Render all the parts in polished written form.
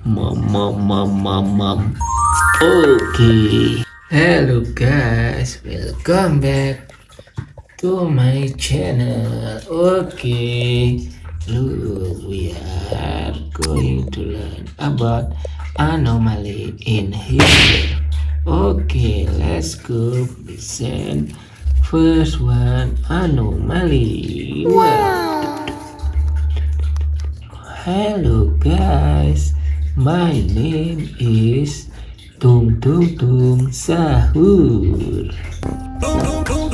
Mom. Okay. Hello guys, welcome back to my channel. Okay, look, we are going to learn about anomaly in here. Okay, let's go present first one, anomaly. Wow. Hello guys, my name is Tungtung sahur. Tungtung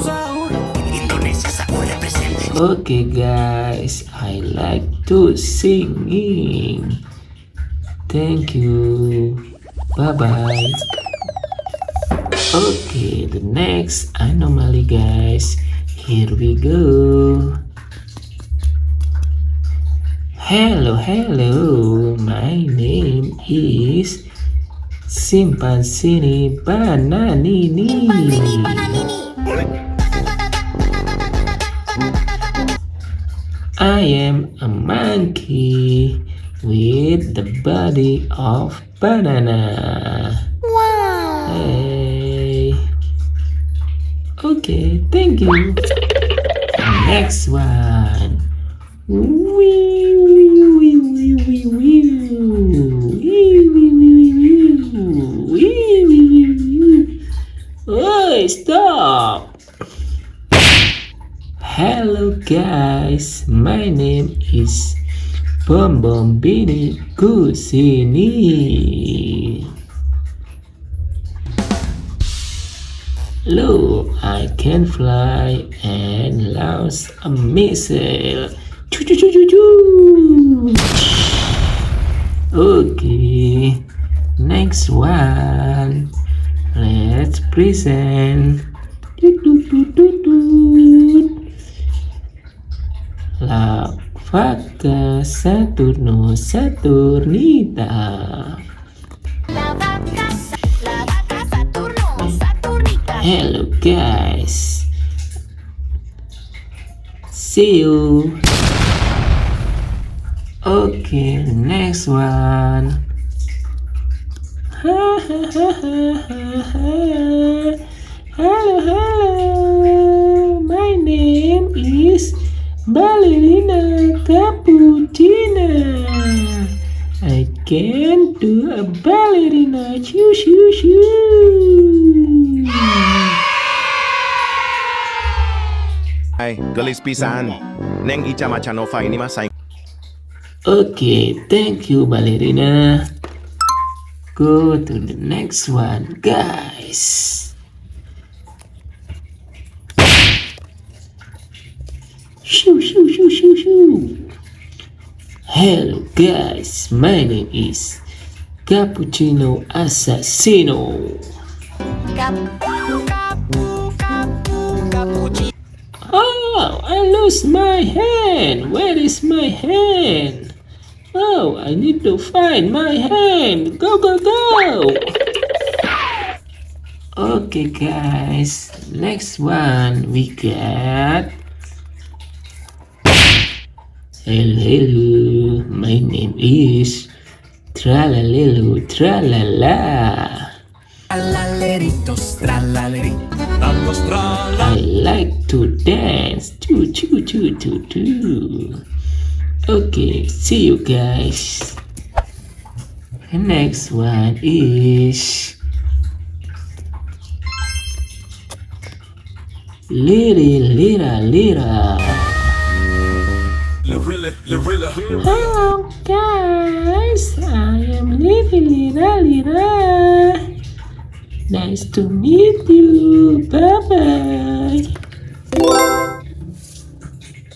sahur. Indonesia sahur represent. Okay guys, I like to singing. Thank you. Bye bye. Okay, the next anomaly guys. Here we go. Hello, my name is Simpansini Bananini. I am a monkey with the body of banana. Wow. Hey. Okay, thank you. Next one. Oh, stop! Hello guys, my name is Bombini Kusini. Look, I can fly and launch a missile. Okay, next one. Let's present. La vaca Saturnita. Hello guys. See you. Okay, next one. Hello. My name is Balerina Capucina. I can do a ballerina. Shoo. Ay, gelis pisan. Neng Ica Macanova ini mah saing. Okay, thank you Ballerina. Go to the next one, guys. Shoo. Hello guys, my name is Cappuccino Assassino. Oh, I lost my hand. Where is my hand? Oh, I need to find my hand. Go. Okay guys, next one we got. Hello, my name is TRALALERO TRALALA. Tralaleritos, tralaleritos, I like to dance. Choo. Okay, see you guys. The next one is Lira. Hello guys, I am Lira. Nice to meet you. Bye.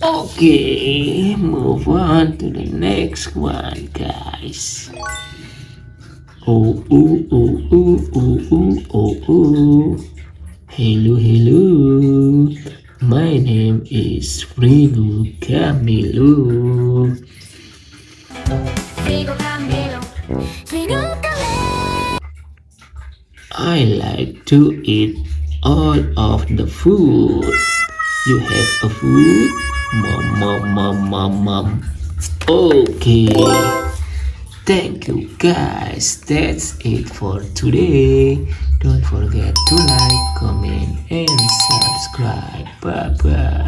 Okay, move on to the next one, guys. Oh. Hello. My name is Frigo Camilo. I like to eat all of the food. You have a food? Mom. Okay. Thank you guys. That's it for today. Don't forget to like, comment, and subscribe. Bye bye.